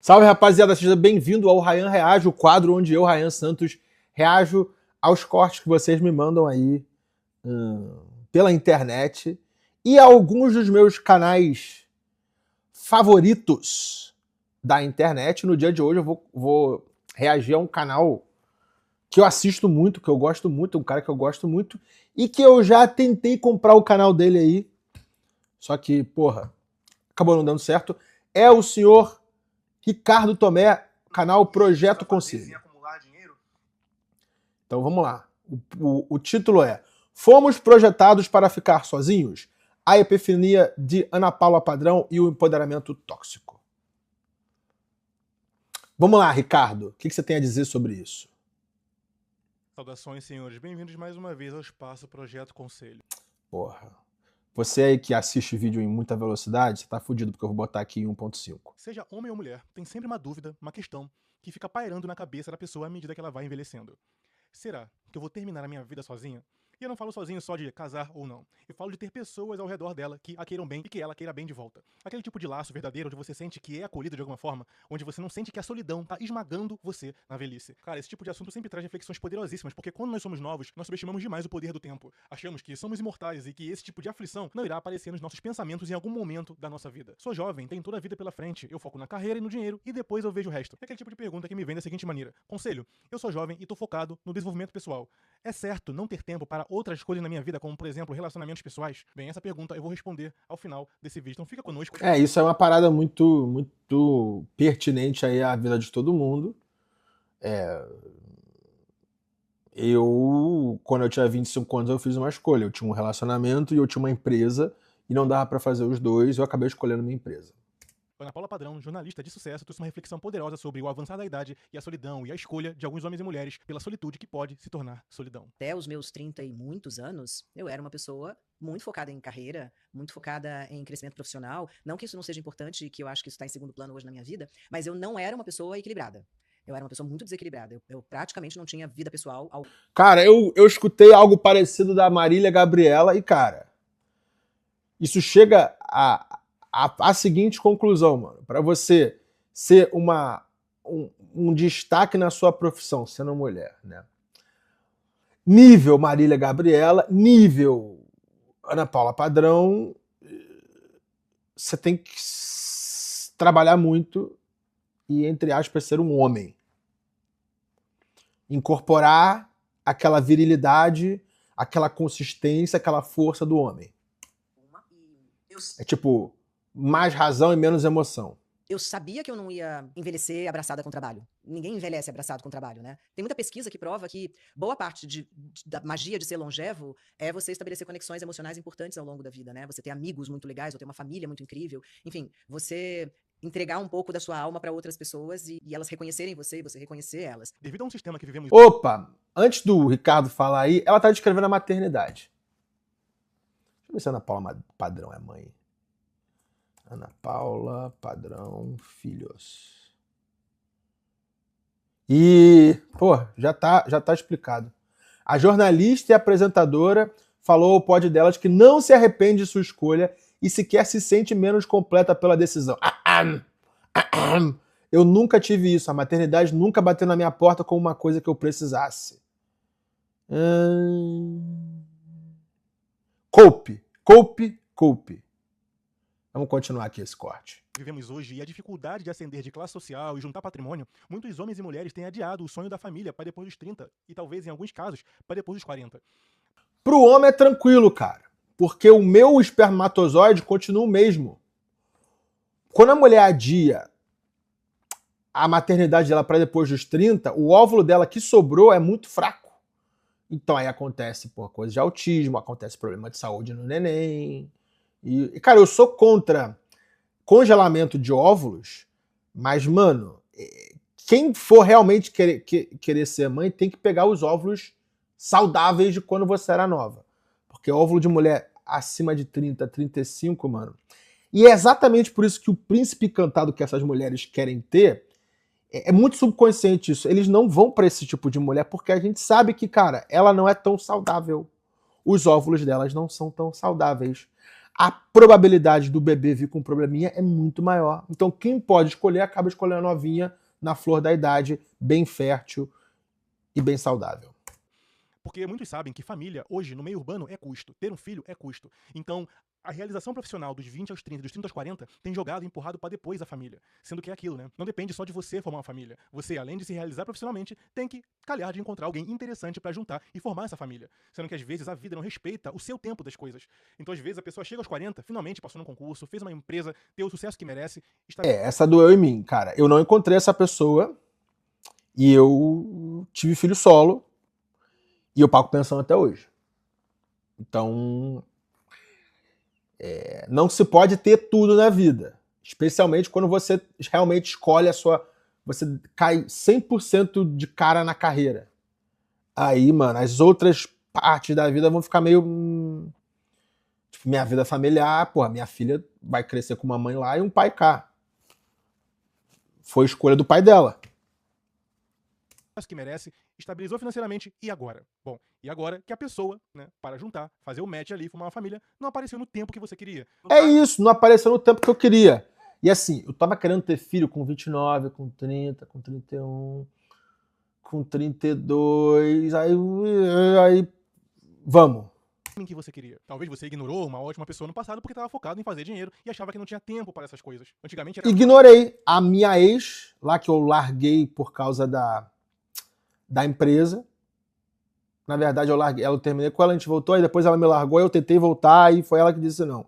Salve, rapaziada, seja bem-vindo ao Ryan Reage, o quadro onde eu, Ryan Santos, reajo aos cortes que vocês me mandam aí pela internet e a alguns dos meus canais favoritos da internet. No dia de hoje eu vou reagir a um canal que eu assisto muito, que eu gosto muito, um cara que eu gosto muito e que eu já tentei comprar o canal dele aí, só que, porra, acabou não dando certo. É o senhor Ricardo Tomé, canal Projeto Conselho. Então vamos lá. O título é: Fomos projetados para ficar sozinhos? A epifania de Ana Paula Padrão e o empoderamento tóxico. Vamos lá, Ricardo. O que você tem a dizer sobre isso? Saudações, senhores. Bem-vindos mais uma vez ao Espaço Projeto Conselho. Porra. Você aí que assiste vídeo em muita velocidade, você tá fudido, porque eu vou botar aqui em 1.5. Seja homem ou mulher, tem sempre uma dúvida, uma questão, que fica pairando na cabeça da pessoa à medida que ela vai envelhecendo. Será que eu vou terminar a minha vida sozinha? E eu não falo sozinho só de casar ou não. Eu falo de ter pessoas ao redor dela que a queiram bem e que ela queira bem de volta. Aquele tipo de laço verdadeiro onde você sente que é acolhido de alguma forma, onde você não sente que a solidão tá esmagando você na velhice. Cara, esse tipo de assunto sempre traz reflexões poderosíssimas, porque quando nós somos novos, nós subestimamos demais o poder do tempo. Achamos que somos imortais e que esse tipo de aflição não irá aparecer nos nossos pensamentos em algum momento da nossa vida. Sou jovem, tenho toda a vida pela frente, eu foco na carreira e no dinheiro e depois eu vejo o resto. É aquele tipo de pergunta que me vem da seguinte maneira: Conselho, eu sou jovem e tô focado no desenvolvimento pessoal. É certo não ter tempo para outras coisas na minha vida, como, por exemplo, relacionamentos pessoais? Bem, essa pergunta eu vou responder ao final desse vídeo, então fica conosco. Isso é uma parada muito pertinente aí à vida de todo mundo. Quando eu tinha 25 anos, eu fiz uma escolha. Eu tinha um relacionamento e eu tinha uma empresa, e não dava pra fazer os dois, eu acabei escolhendo minha empresa. Ana Paula Padrão, jornalista de sucesso, trouxe uma reflexão poderosa sobre o avançar da idade e a solidão e a escolha de alguns homens e mulheres pela solitude que pode se tornar solidão. Até os meus 30 e muitos anos, eu era uma pessoa muito focada em carreira, muito focada em crescimento profissional. Não que isso não seja importante, que eu acho que isso está em segundo plano hoje na minha vida, mas eu não era uma pessoa equilibrada. Eu era uma pessoa muito desequilibrada. Eu praticamente não tinha vida pessoal. Cara, eu escutei algo parecido da Marília Gabriela e, cara, isso chega a seguinte conclusão, mano. Pra você ser um destaque na sua profissão, sendo mulher, né? Nível Marília Gabriela, nível Ana Paula Padrão, você tem que trabalhar muito e, entre aspas, ser um homem. Incorporar aquela virilidade, aquela consistência, aquela força do homem. É tipo, mais razão e menos emoção. Eu sabia que eu não ia envelhecer abraçada com o trabalho. Ninguém envelhece abraçado com o trabalho, né? Tem muita pesquisa que prova que boa parte da magia de ser longevo é você estabelecer conexões emocionais importantes ao longo da vida, né? Você ter amigos muito legais, ou ter uma família muito incrível. Enfim, você entregar um pouco da sua alma para outras pessoas e elas reconhecerem você e você reconhecer elas. Devido a um sistema que vivemos... Opa! Antes do Ricardo falar aí, ela tá descrevendo a maternidade. Deixa eu ver se a Ana Paula Padrão é mãe. Ana Paula Padrão Filhos. E, pô, já tá explicado. A jornalista e apresentadora falou ao pod delas que não se arrepende de sua escolha e sequer se sente menos completa pela decisão. Eu nunca tive isso. A maternidade nunca bateu na minha porta como uma coisa que eu precisasse. Coupe. Vamos continuar aqui esse corte. Vivemos hoje e a dificuldade de ascender de classe social e juntar patrimônio, muitos homens e mulheres têm adiado o sonho da família para depois dos 30 e talvez, em alguns casos, para depois dos 40. Pro homem é tranquilo, cara, porque o meu espermatozoide continua o mesmo. Quando a mulher adia a maternidade dela para depois dos 30, o óvulo dela que sobrou é muito fraco. Então aí acontece coisa de autismo, acontece problema de saúde no neném. E, cara, eu sou contra congelamento de óvulos, mas, mano, quem for realmente querer ser mãe tem que pegar os óvulos saudáveis de quando você era nova. Porque óvulo de mulher acima de 30, 35, mano. E é exatamente por isso que o príncipe encantado que essas mulheres querem ter é muito subconsciente isso. Eles não vão pra esse tipo de mulher porque a gente sabe que, cara, ela não é tão saudável. Os óvulos delas não são tão saudáveis. a probabilidade do bebê vir com um probleminha é muito maior. Então quem pode escolher, acaba escolhendo a novinha na flor da idade, bem fértil e bem saudável. Porque muitos sabem que família, hoje, no meio urbano, é custo. Ter um filho é custo. Então, a realização profissional dos 20 aos 30, dos 30 aos 40, tem jogado e empurrado para depois a família. Sendo que é aquilo, né? Não depende só de você formar uma família. Você, além de se realizar profissionalmente, tem que calhar de encontrar alguém interessante para juntar e formar essa família. Sendo que, às vezes, a vida não respeita o seu tempo das coisas. Então, às vezes, a pessoa chega aos 40, finalmente passou num concurso, fez uma empresa, tem o sucesso que merece. Essa doeu em mim, cara. Eu não encontrei essa pessoa e eu tive filho solo. E eu pago pensão até hoje. Então, não se pode ter tudo na vida. Especialmente quando você realmente escolhe a sua... Você cai 100% de cara na carreira. Aí, mano, as outras partes da vida vão ficar meio... Tipo, minha vida familiar, porra, minha filha vai crescer com uma mãe lá e um pai cá. Foi escolha do pai dela. Que merece, estabilizou financeiramente, e agora? Bom, e agora que a pessoa, né, para juntar, fazer o match ali, formar uma família, não apareceu no tempo que você queria. Isso, não apareceu no tempo que eu queria. E assim, eu tava querendo ter filho com 29, com 30, com 31, com 32, aí vamos. Que você queria. Talvez você ignorou uma ótima pessoa no passado porque estava focado em fazer dinheiro e achava que não tinha tempo para essas coisas. Antigamente era... Ignorei a minha ex, lá que eu larguei por causa da empresa. Na verdade, eu terminei com ela, a gente voltou, aí depois ela me largou, eu tentei voltar e foi ela que disse não.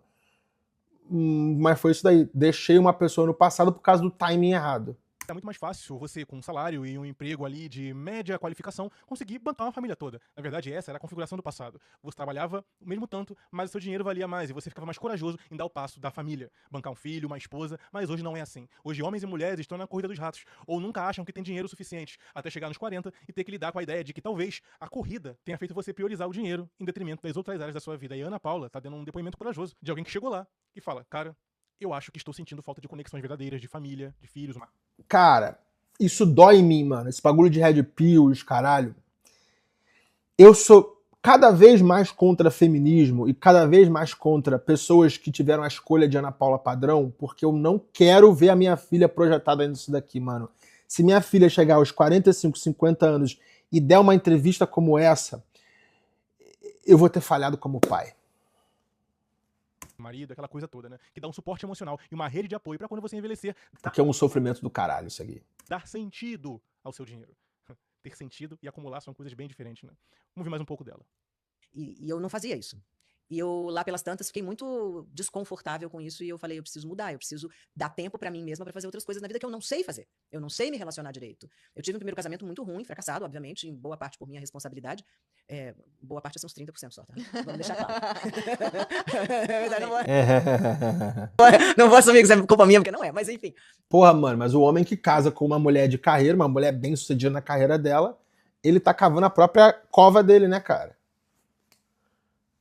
Mas foi isso daí. Deixei uma pessoa no passado por causa do timing errado. É muito mais fácil você, com um salário e um emprego ali de média qualificação, conseguir bancar uma família toda. Na verdade, essa era a configuração do passado. Você trabalhava o mesmo tanto, mas o seu dinheiro valia mais e você ficava mais corajoso em dar o passo da família. Bancar um filho, uma esposa, mas hoje não é assim. Hoje homens e mulheres estão na corrida dos ratos, ou nunca acham que tem dinheiro suficiente, até chegar nos 40 e ter que lidar com a ideia de que talvez a corrida tenha feito você priorizar o dinheiro em detrimento das outras áreas da sua vida. E a Ana Paula tá dando um depoimento corajoso de alguém que chegou lá e fala, cara, eu acho que estou sentindo falta de conexões verdadeiras, de família, de filhos. Cara, isso dói em mim, mano. Esse bagulho de red pills, caralho. Eu sou cada vez mais contra feminismo e cada vez mais contra pessoas que tiveram a escolha de Ana Paula Padrão, porque eu não quero ver a minha filha projetada nisso daqui, mano. Se minha filha chegar aos 45, 50 anos e der uma entrevista como essa, eu vou ter falhado como pai. Marido, aquela coisa toda, né? Que dá um suporte emocional e uma rede de apoio pra quando você envelhecer. Porque é um sofrimento do caralho isso aqui. Dar sentido ao seu dinheiro. Ter sentido e acumular são coisas bem diferentes, né? Vamos ouvir mais um pouco dela. E eu não fazia isso. E eu, lá pelas tantas, fiquei muito desconfortável com isso e eu falei, eu preciso mudar, eu preciso dar tempo pra mim mesma pra fazer outras coisas na vida que eu não sei fazer. Eu não sei me relacionar direito. Eu tive um primeiro casamento muito ruim, fracassado, obviamente, em boa parte por minha responsabilidade. Boa parte são uns 30% só, tá? Vamos deixar claro. Não vou assumir que isso é culpa minha, porque não é, mas enfim. Porra, mano, mas o homem que casa com uma mulher de carreira, uma mulher bem sucedida na carreira dela, ele tá cavando a própria cova dele, né, cara?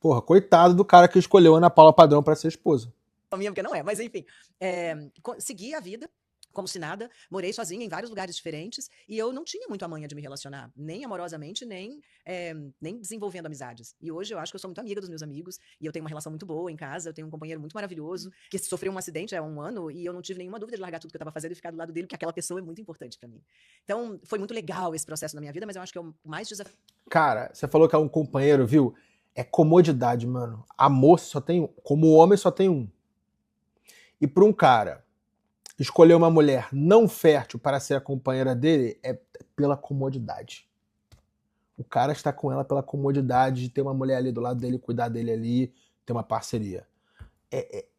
Porra, coitado do cara que escolheu a Ana Paula Padrão pra ser esposa. Porque não é, mas enfim. Segui a vida como se nada, morei sozinha em vários lugares diferentes e eu não tinha muito a manha de me relacionar, nem amorosamente, nem desenvolvendo amizades. E hoje eu acho que eu sou muito amiga dos meus amigos e eu tenho uma relação muito boa em casa, eu tenho um companheiro muito maravilhoso que sofreu um acidente há 1 ano e eu não tive nenhuma dúvida de largar tudo que eu estava fazendo e ficar do lado dele, porque aquela pessoa é muito importante pra mim. Então, foi muito legal esse processo na minha vida, mas eu acho que é o mais desafiador. Cara, você falou que é um companheiro, viu? É comodidade, mano. Amor só tem um. Como homem só tem um. E pra um cara escolher uma mulher não fértil para ser a companheira dele é pela comodidade. O cara está com ela pela comodidade de ter uma mulher ali do lado dele, cuidar dele ali, ter uma parceria.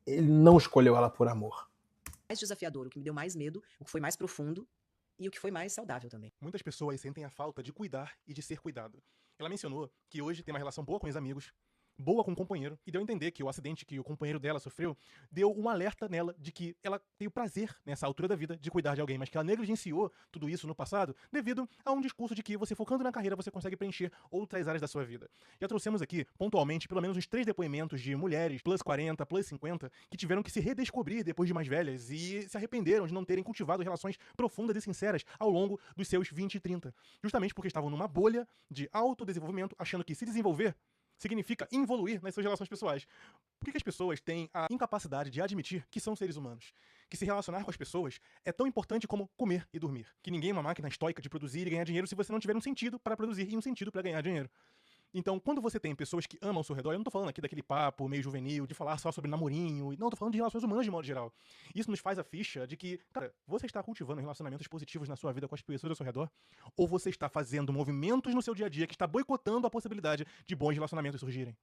Ele não escolheu ela por amor. Mais desafiador, o que me deu mais medo, o que foi mais profundo e o que foi mais saudável também. Muitas pessoas sentem a falta de cuidar e de ser cuidado. Ela mencionou que hoje tem uma relação boa com os amigos, boa com o companheiro, e deu a entender que o acidente que o companheiro dela sofreu deu um alerta nela de que ela tem o prazer, nessa altura da vida, de cuidar de alguém, mas que ela negligenciou tudo isso no passado devido a um discurso de que você focando na carreira você consegue preencher outras áreas da sua vida. Já trouxemos aqui, pontualmente, pelo menos uns 3 depoimentos de mulheres plus 40, plus 50, que tiveram que se redescobrir depois de mais velhas e se arrependeram de não terem cultivado relações profundas e sinceras ao longo dos seus 20 e 30, justamente porque estavam numa bolha de autodesenvolvimento, achando que se desenvolver significa involuir nas suas relações pessoais. Por que as pessoas têm a incapacidade de admitir que são seres humanos? Que se relacionar com as pessoas é tão importante como comer e dormir. Que ninguém é uma máquina estoica de produzir e ganhar dinheiro se você não tiver um sentido para produzir e um sentido para ganhar dinheiro. Então, quando você tem pessoas que amam ao seu redor, eu não tô falando aqui daquele papo meio juvenil, de falar só sobre namorinho, não, eu tô falando de relações humanas de modo geral. Isso nos faz a ficha de que, cara, você está cultivando relacionamentos positivos na sua vida com as pessoas ao seu redor, ou você está fazendo movimentos no seu dia a dia que está boicotando a possibilidade de bons relacionamentos surgirem.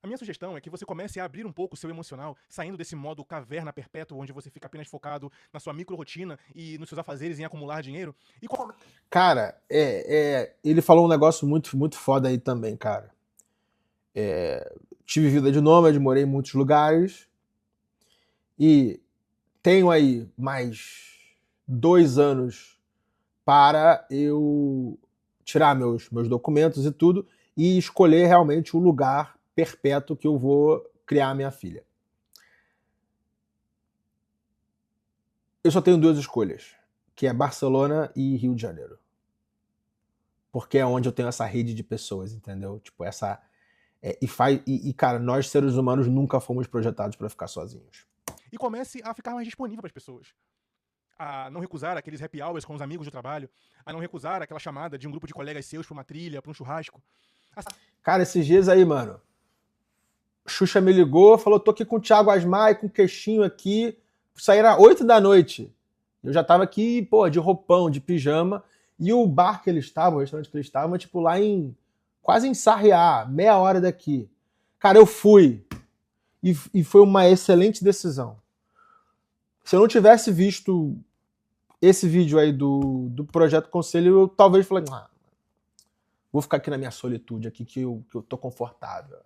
A minha sugestão é que você comece a abrir um pouco o seu emocional, saindo desse modo caverna perpétua, onde você fica apenas focado na sua micro-rotina e nos seus afazeres em acumular dinheiro. E Cara, ele falou um negócio muito, muito foda aí também, cara. Tive vida de nômade, morei em muitos lugares e tenho aí mais 2 anos para eu tirar meus documentos e tudo e escolher realmente o lugar perpétuo que eu vou criar a minha filha. Eu só tenho 2 escolhas, que é Barcelona e Rio de Janeiro. Porque é onde eu tenho essa rede de pessoas, entendeu? Tipo, essa... cara, nós seres humanos nunca fomos projetados para ficar sozinhos. E comece a ficar mais disponível para as pessoas. A não recusar aqueles happy hours com os amigos do trabalho, a não recusar aquela chamada de um grupo de colegas seus para uma trilha, para um churrasco. Cara, esses dias aí, mano, Xuxa me ligou, falou, tô aqui com o Thiago Asmar, com o queixinho aqui, saíram às 8 da noite. Eu já tava aqui, pô, de roupão, de pijama, e o bar que eles estavam, o restaurante que eles estavam, tipo, lá quase em Sarriá, meia hora daqui. Cara, eu fui, e foi uma excelente decisão. Se eu não tivesse visto esse vídeo aí do Projeto Conselho, eu talvez falei, vou ficar aqui na minha solitude, aqui que eu tô confortável.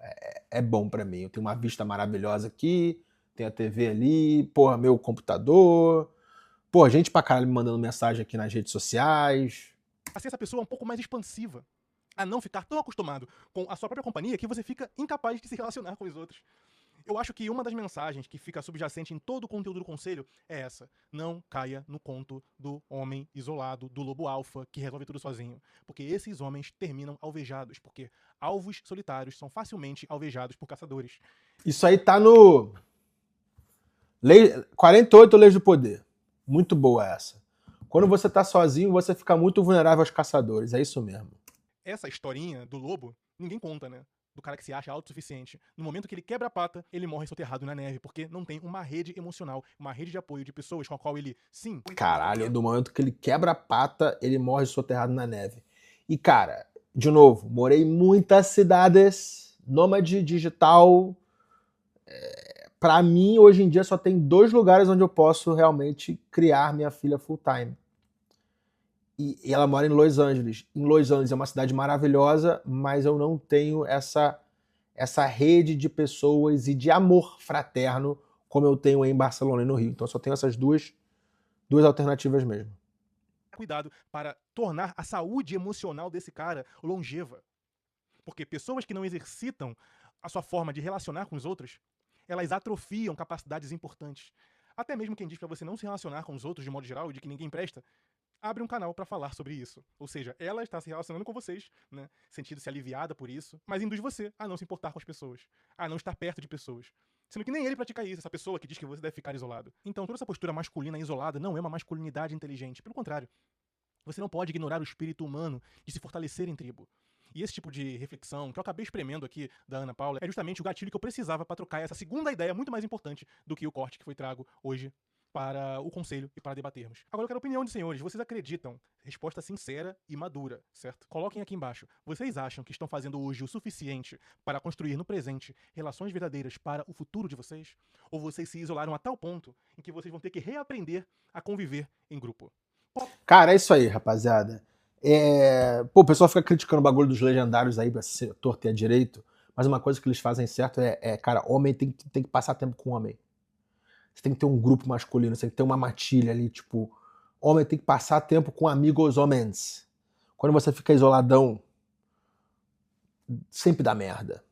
É bom pra mim. Eu tenho uma vista maravilhosa aqui, tenho a TV ali, porra, meu computador. Porra, gente pra caralho me mandando mensagem aqui nas redes sociais. A ser essa pessoa um pouco mais expansiva. A não ficar tão acostumado com a sua própria companhia que você fica incapaz de se relacionar com os outros. Eu acho que uma das mensagens que fica subjacente em todo o conteúdo do conselho é essa. Não caia no conto do homem isolado, do lobo alfa, que resolve tudo sozinho. Porque esses homens terminam alvejados, porque alvos solitários são facilmente alvejados por caçadores. Isso aí tá no 48 Leis do Poder. Muito boa essa. Quando você tá sozinho, você fica muito vulnerável aos caçadores. É isso mesmo. Essa historinha do lobo, ninguém conta, né? Do cara que se acha autossuficiente. No momento que ele quebra a pata, ele morre soterrado na neve, porque não tem uma rede emocional, uma rede de apoio de pessoas com a qual ele, sim... Caralho, do momento que ele quebra a pata, ele morre soterrado na neve. E, cara, de novo, morei em muitas cidades, nômade digital. Pra mim, hoje em dia, só tem 2 lugares onde eu posso realmente criar minha filha full time. E ela mora em Los Angeles. Em Los Angeles é uma cidade maravilhosa, mas eu não tenho essa rede de pessoas e de amor fraterno como eu tenho em Barcelona e no Rio. Então eu só tenho essas duas alternativas mesmo. Cuidado para tornar a saúde emocional desse cara longeva. Porque pessoas que não exercitam a sua forma de relacionar com os outros, elas atrofiam capacidades importantes. Até mesmo quem diz para você não se relacionar com os outros de modo geral, de que ninguém presta, abre um canal para falar sobre isso. Ou seja, ela está se relacionando com vocês, né, sentindo-se aliviada por isso, mas induz você a não se importar com as pessoas, a não estar perto de pessoas. Sendo que nem ele pratica isso, essa pessoa que diz que você deve ficar isolado. Então toda essa postura masculina isolada não é uma masculinidade inteligente. Pelo contrário, você não pode ignorar o espírito humano de se fortalecer em tribo. E esse tipo de reflexão que eu acabei espremendo aqui da Ana Paula é justamente o gatilho que eu precisava para trocar essa segunda ideia muito mais importante do que o corte que foi trago hoje para o conselho e para debatermos. Agora eu quero a opinião dos senhores. Vocês acreditam? Resposta sincera e madura, certo? Coloquem aqui embaixo. Vocês acham que estão fazendo hoje o suficiente para construir no presente relações verdadeiras para o futuro de vocês? Ou vocês se isolaram a tal ponto em que vocês vão ter que reaprender a conviver em grupo? Cara, é isso aí, rapaziada. Pô, o pessoal fica criticando o bagulho dos legendários aí pra ser torto e a direito, mas uma coisa que eles fazem certo cara, homem tem que passar tempo com homem. Você tem que ter um grupo masculino, você tem que ter uma matilha ali, tipo, homem tem que passar tempo com amigos homens. Quando você fica isoladão, sempre dá merda.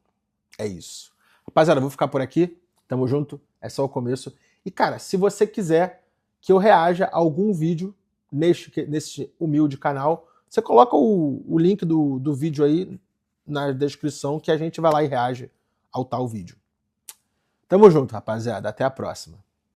É isso. Rapaziada, eu vou ficar por aqui, tamo junto, é só o começo. E cara, se você quiser que eu reaja a algum vídeo nesse humilde canal, você coloca o link do vídeo aí na descrição que a gente vai lá e reage ao tal vídeo. Tamo junto, rapaziada. Até a próxima.